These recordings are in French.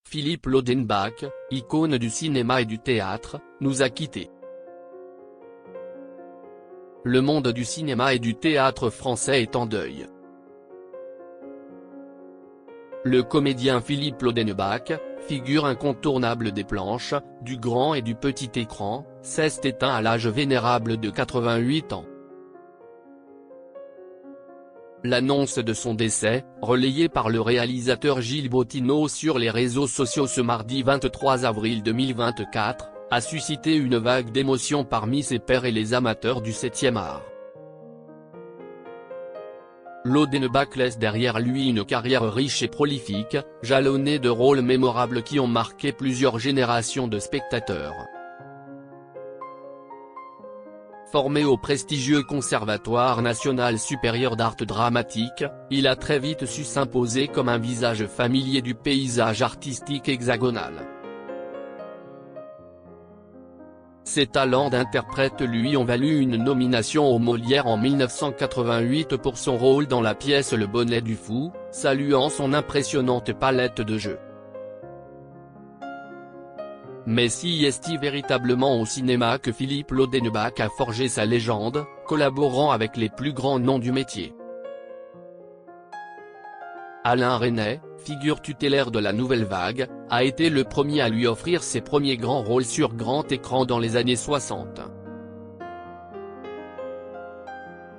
Philippe Lodenbach, icône du cinéma et du théâtre, nous a quittés. Le monde du cinéma et du théâtre français est en deuil. Le comédien Philippe Lodenbach, figure incontournable des planches, du grand et du petit écran, s'est éteint à l'âge vénérable de 88 ans. L'annonce de son décès, relayée par le réalisateur Gilles Bottineau sur les réseaux sociaux ce mardi 23 avril 2024, a suscité une vague d'émotion parmi ses pairs et les amateurs du 7e art. Lodenbach laisse derrière lui une carrière riche et prolifique, jalonnée de rôles mémorables qui ont marqué plusieurs générations de spectateurs. Formé au prestigieux Conservatoire national supérieur d'art dramatique, il a très vite su s'imposer comme un visage familier du paysage artistique hexagonal. Ses talents d'interprète lui ont valu une nomination aux Molières en 1988 pour son rôle dans la pièce Le Bonnet du Fou, saluant son impressionnante palette de jeux. Mais si est-il véritablement au cinéma que Philippe Lodenbach a forgé sa légende, collaborant avec les plus grands noms du métier. Alain Resnais, figure tutélaire de la Nouvelle Vague, a été le premier à lui offrir ses premiers grands rôles sur grand écran dans les années 60.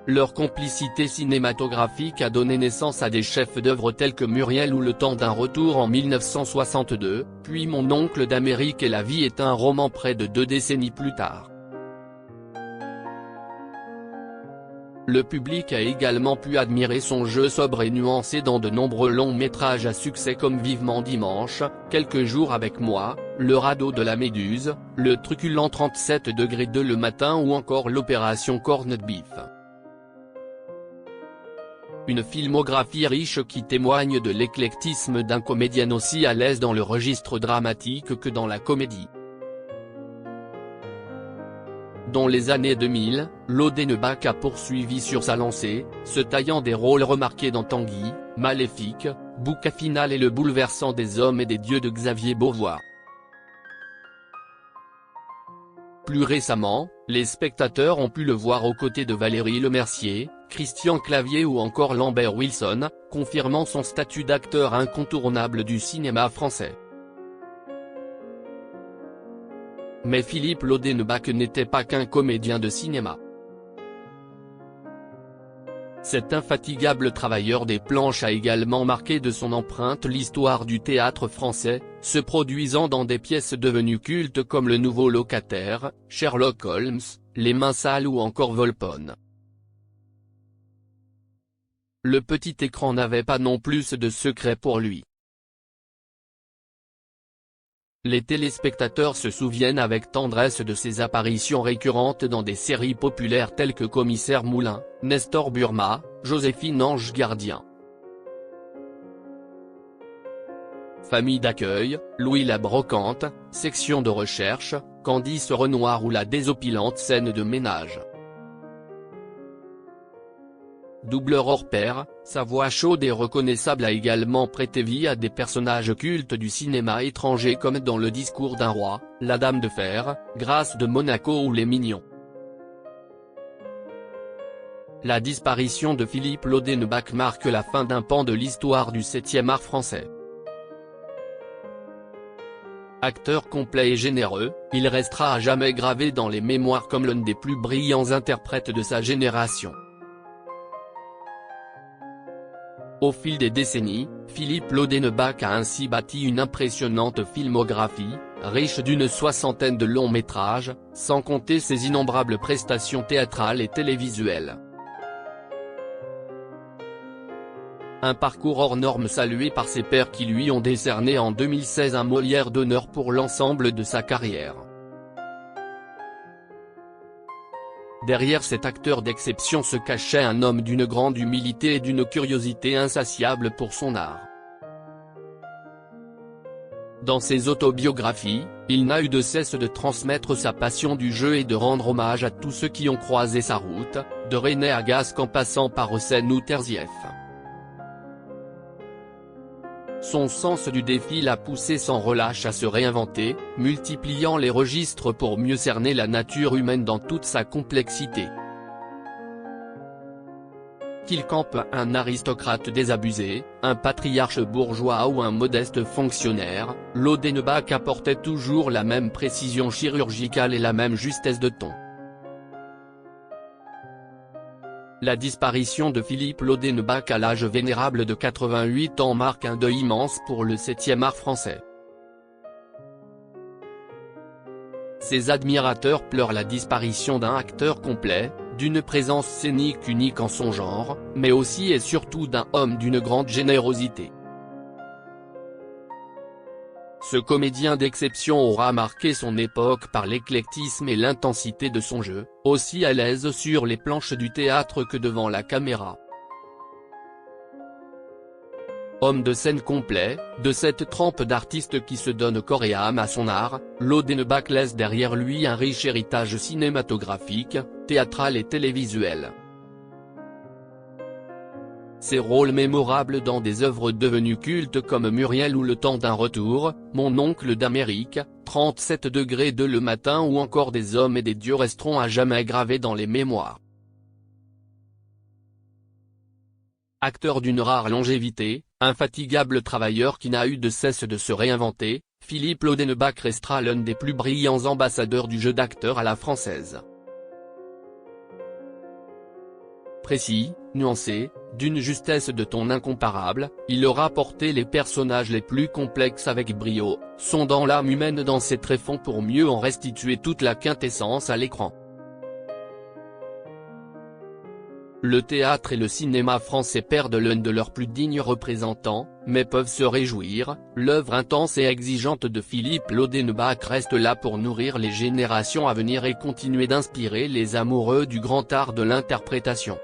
Leur complicité cinématographique a donné naissance à des chefs-d'œuvre tels que Muriel ou Le Temps d'un retour en 1962, puis Mon oncle d'Amérique et La vie est un roman près de 2 décennies plus tard. Le public a également pu admirer son jeu sobre et nuancé dans de nombreux longs métrages à succès comme Vivement dimanche, Quelques jours avec moi, Le radeau de la Méduse, Le truculent 37°2 le matin ou encore l'Opération Corned Beef. Une filmographie riche qui témoigne de l'éclectisme d'un comédien aussi à l'aise dans le registre dramatique que dans la comédie. Dans les années 2000, Lodenbach a poursuivi sur sa lancée, se taillant des rôles remarqués dans Tanguy, Maléfique, Bouquet final et Le bouleversant des hommes et des dieux de Xavier Beauvois. Plus récemment, les spectateurs ont pu le voir aux côtés de Valérie Lemercier, Christian Clavier ou encore Lambert Wilson, confirmant son statut d'acteur incontournable du cinéma français. Mais Philippe Lodenbach n'était pas qu'un comédien de cinéma. Cet infatigable travailleur des planches a également marqué de son empreinte l'histoire du théâtre français, se produisant dans des pièces devenues cultes comme Le Nouveau Locataire, Sherlock Holmes, Les Mains sales ou encore Volpone. Le petit écran n'avait pas non plus de secret pour lui. Les téléspectateurs se souviennent avec tendresse de ses apparitions récurrentes dans des séries populaires telles que Commissaire Moulin, Nestor Burma, Joséphine Ange Gardien. Famille d'accueil, Louis la Brocante, Section de recherche, Candice Renoir ou la désopilante scène de ménage. Doubleur hors pair, sa voix chaude et reconnaissable a également prêté vie à des personnages cultes du cinéma étranger comme dans Le discours d'un roi, La Dame de fer, Grâce de Monaco ou Les Mignons. La disparition de Philippe Lodenbach marque la fin d'un pan de l'histoire du 7e art français. Acteur complet et généreux, il restera à jamais gravé dans les mémoires comme l'un des plus brillants interprètes de sa génération. Au fil des décennies, Philippe Lodenbach a ainsi bâti une impressionnante filmographie, riche d'une 60aine de longs métrages, sans compter ses innombrables prestations théâtrales et télévisuelles. Un parcours hors norme salué par ses pairs qui lui ont décerné en 2016 un Molière d'honneur pour l'ensemble de sa carrière. Derrière cet acteur d'exception se cachait un homme d'une grande humilité et d'une curiosité insatiable pour son art. Dans ses autobiographies, il n'a eu de cesse de transmettre sa passion du jeu et de rendre hommage à tous ceux qui ont croisé sa route, de René Agasque en passant par Hossein ou Terzieff. Son sens du défi l'a poussé sans relâche à se réinventer, multipliant les registres pour mieux cerner la nature humaine dans toute sa complexité. Qu'il campe un aristocrate désabusé, un patriarche bourgeois ou un modeste fonctionnaire, Lodenbach apportait toujours la même précision chirurgicale et la même justesse de ton. La disparition de Philippe Lodenbach à l'âge vénérable de 88 ans marque un deuil immense pour le 7e art français. Ses admirateurs pleurent la disparition d'un acteur complet, d'une présence scénique unique en son genre, mais aussi et surtout d'un homme d'une grande générosité. Ce comédien d'exception aura marqué son époque par l'éclectisme et l'intensité de son jeu, aussi à l'aise sur les planches du théâtre que devant la caméra. Homme de scène complet, de cette trempe d'artistes qui se donne corps et âme à son art, Lodenbach laisse derrière lui un riche héritage cinématographique, théâtral et télévisuel. Ses rôles mémorables dans des œuvres devenues cultes comme Muriel ou Le Temps d'un retour, Mon oncle d'Amérique, 37 degrés de Le Matin ou encore Des hommes et des dieux resteront à jamais gravés dans les mémoires. Acteur d'une rare longévité, infatigable travailleur qui n'a eu de cesse de se réinventer, Philippe Lodenbach restera l'un des plus brillants ambassadeurs du jeu d'acteur à la française. Précis, nuancé, d'une justesse de ton incomparable, il aura porté les personnages les plus complexes avec brio, sondant l'âme humaine dans ses tréfonds pour mieux en restituer toute la quintessence à l'écran. Le théâtre et le cinéma français perdent l'un de leurs plus dignes représentants, mais peuvent se réjouir, l'œuvre intense et exigeante de Philippe Lodenbach reste là pour nourrir les générations à venir et continuer d'inspirer les amoureux du grand art de l'interprétation.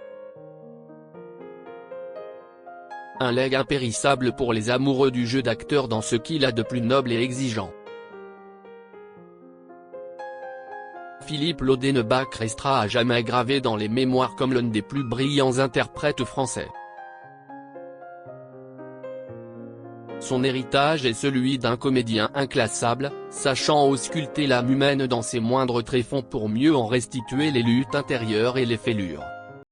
Un legs impérissable pour les amoureux du jeu d'acteur dans ce qu'il a de plus noble et exigeant. Philippe Lodenbach restera à jamais gravé dans les mémoires comme l'un des plus brillants interprètes français. Son héritage est celui d'un comédien inclassable, sachant ausculter l'âme humaine dans ses moindres tréfonds pour mieux en restituer les luttes intérieures et les fêlures.